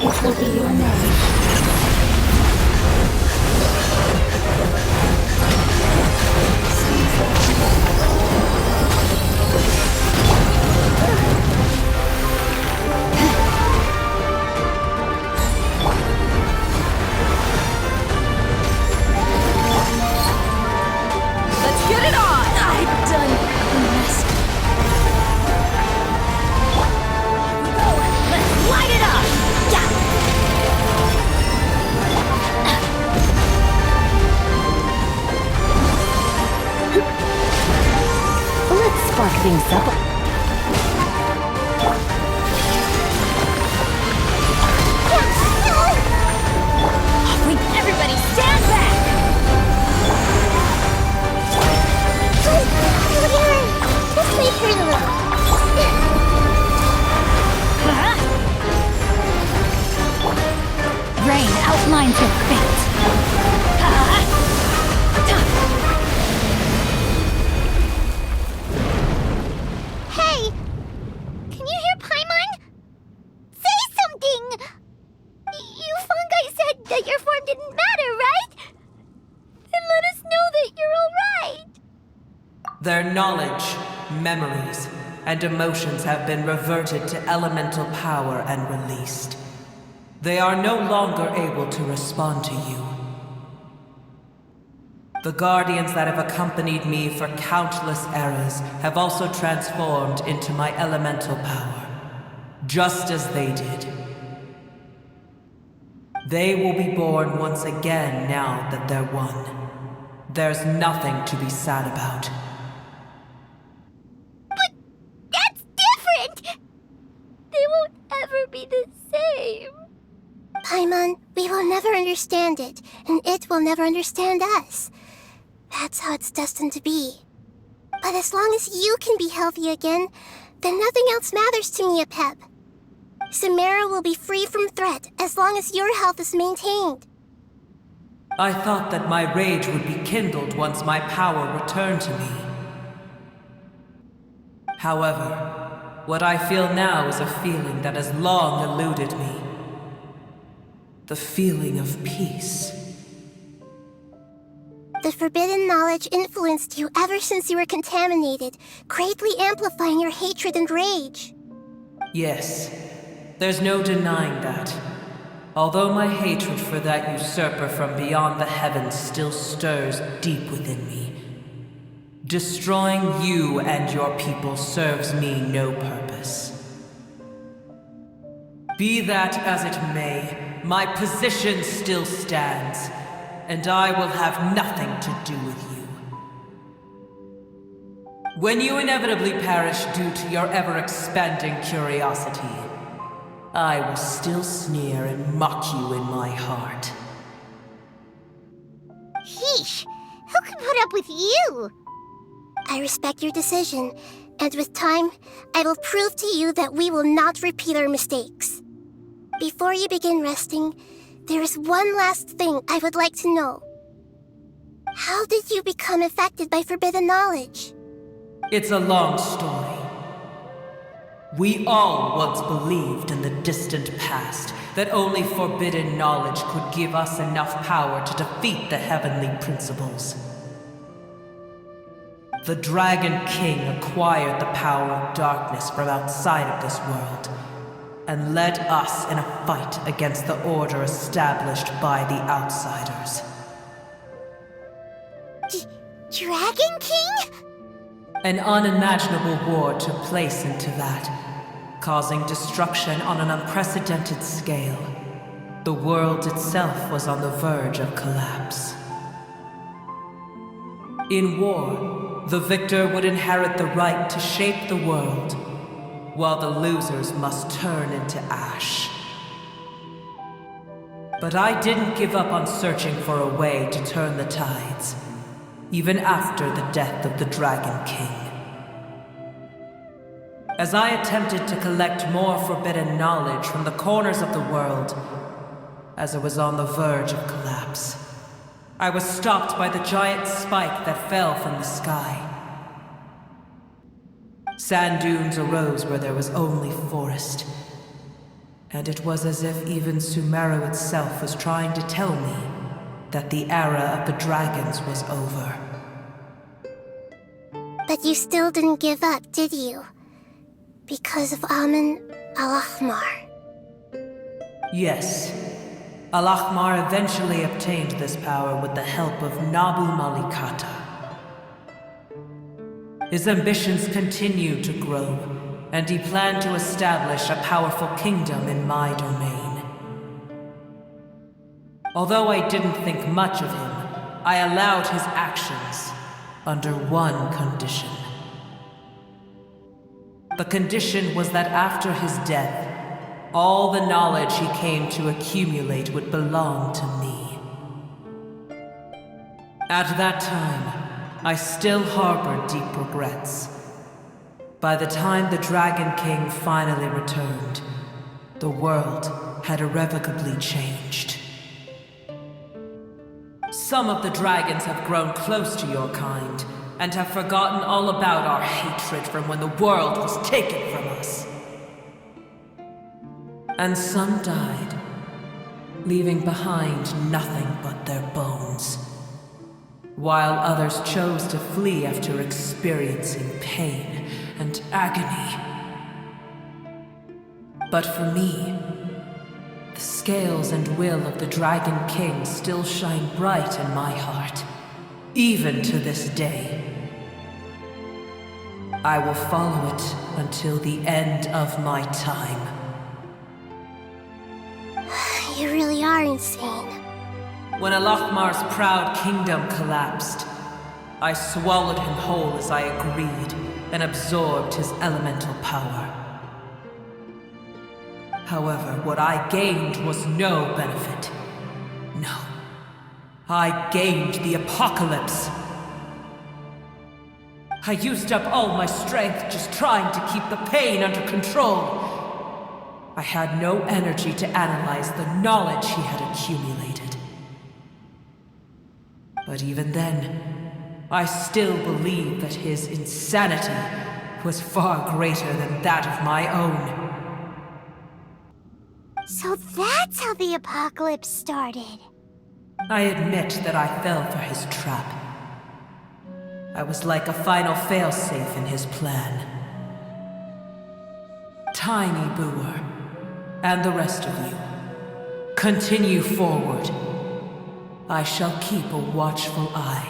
It will be your name. Let's get it on! I'm done messing. Here we go! Let's light it up! Yeah! Let's spark things up. Wait, everybody stand back! This may hurt a little. Rain outlines your fate. Hey! Can you hear Paimon? Say something! You fungi said that your form didn't matter, right? Then let us know that you're alright! Their knowledge, memories, and emotions have been reverted to elemental power and released. They are no longer able to respond to you. The guardians that have accompanied me for countless eras have also transformed into my elemental power, just as they did. They will be born once again now that they're one. There's nothing to be sad about. But that's different! They won't ever be the same. Paimon, we will never understand it, and it will never understand us. That's how it's destined to be. But as long as you can be healthy again, then nothing else matters to me, Apep. Samara will be free from threat as long as your health is maintained. I thought that my rage would be kindled once my power returned to me. However, what I feel now is a feeling that has long eluded me. The feeling of peace. The forbidden knowledge influenced you ever since you were contaminated, greatly amplifying your hatred and rage. Yes, there's no denying that. Although my hatred for that usurper from beyond the heavens still stirs deep within me, destroying you and your people serves me no purpose. Be that as it may, my position still stands, and I will have nothing to do with you. When you inevitably perish due to your ever-expanding curiosity, I will still sneer and mock you in my heart. Sheesh, who could put up with you? I respect your decision, and with time, I will prove to you that we will not repeat our mistakes. Before you begin resting, there is one last thing I would like to know. How did you become affected by forbidden knowledge? It's a long story. We all once believed in the distant past that only forbidden knowledge could give us enough power to defeat the heavenly principles. The Dragon King acquired the power of darkness from outside of this world, and led us in a fight against the order established by the outsiders. Dragon King? An unimaginable war took place into that, causing destruction on an unprecedented scale. The world itself was on the verge of collapse. In war, the victor would inherit the right to shape the world, while the losers must turn into ash. But I didn't give up on searching for a way to turn the tides, even after the death of the Dragon King. As I attempted to collect more forbidden knowledge from the corners of the world, as it was on the verge of collapse, I was stopped by the giant spike that fell from the sky. Sand dunes arose where there was only forest, And it was as if even Sumeru itself was trying to tell me that the era of the dragons was over. But you still didn't give up, did you? Because of Amun Al-Ahmar. Yes. Al-Ahmar eventually obtained this power with the help of Nabu Malikata. His ambitions continued to grow, and he planned to establish a powerful kingdom in my domain. Although I didn't think much of him, I allowed his actions under one condition. The condition was that after his death, all the knowledge he came to accumulate would belong to me. At that time, I still harbored deep regrets. By the time the Dragon King finally returned, the world had irrevocably changed. Some of the dragons have grown close to your kind, and have forgotten all about our hatred from when the world was taken from us. And some died, leaving behind nothing but their bones, while others chose to flee after experiencing pain and agony. But for me, the scales and will of the Dragon King still shine bright in my heart, even to this day. I will follow it until the end of my time. You really are insane. When Al-Ahmar's proud kingdom collapsed, I swallowed him whole as I agreed and absorbed his elemental power. However, what I gained was no benefit. No. I gained the apocalypse. I used up all my strength just trying to keep the pain under control. I had no energy to analyze the knowledge he had accumulated. But even then, I still believed that his insanity was far greater than that of my own. So that's how the apocalypse started. I admit that I fell for his trap. I was like a final failsafe in his plan. Tiny Booer, and the rest of you, continue forward. I shall keep a watchful eye.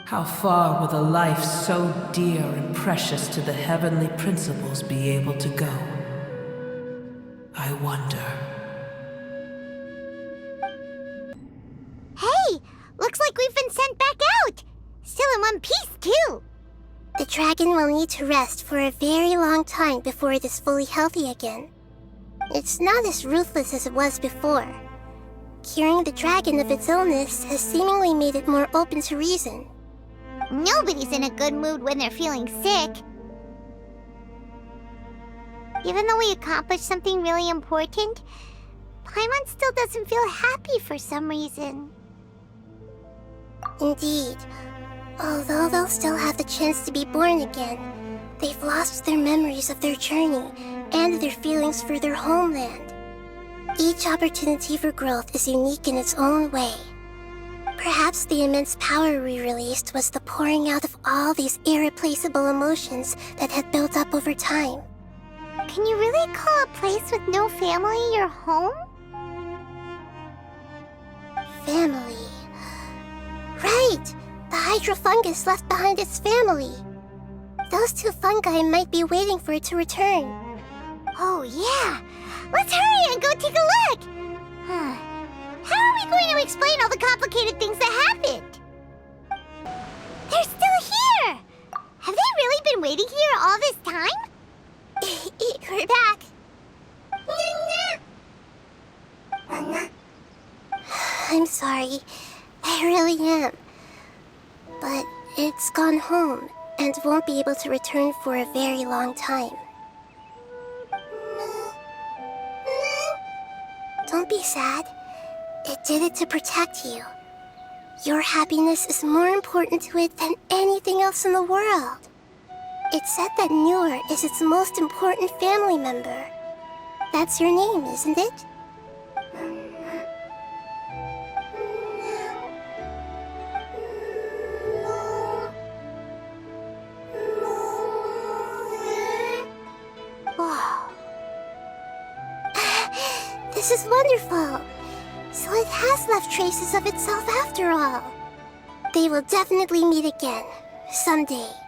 How far will a life so dear and precious to the heavenly principles be able to go? I wonder. Hey! Looks like we've been sent back out! Still in one piece, too! The dragon will need to rest for a very long time before it is fully healthy again. It's not as ruthless as it was before. Curing the dragon of its illness has seemingly made it more open to reason. Nobody's in a good mood when they're feeling sick. Even though we accomplished something really important, Paimon still doesn't feel happy for some reason. Indeed. Although they'll still have the chance to be born again, they've lost their memories of their journey and their feelings for their homeland. Each opportunity for growth is unique in its own way. Perhaps the immense power we released was the pouring out of all these irreplaceable emotions that had built up over time. Can you really call a place with no family your home? Family. Right! The hydrofungus left behind its family. Those two fungi might be waiting for it to return. Oh yeah! Let's hurry and go take a look! How are we going to explain all the complicated things that happened? They're still here! Have they really been waiting here all this time? We're back. I'm sorry. I really am. But it's gone home and won't be able to return for a very long time. Don't be sad. It did it to protect you. Your happiness is more important to it than anything else in the world. It said that Newer is its most important family member. That's your name, isn't it? Wow. This is wonderful. So it has left traces of itself after all. They will definitely meet again, someday.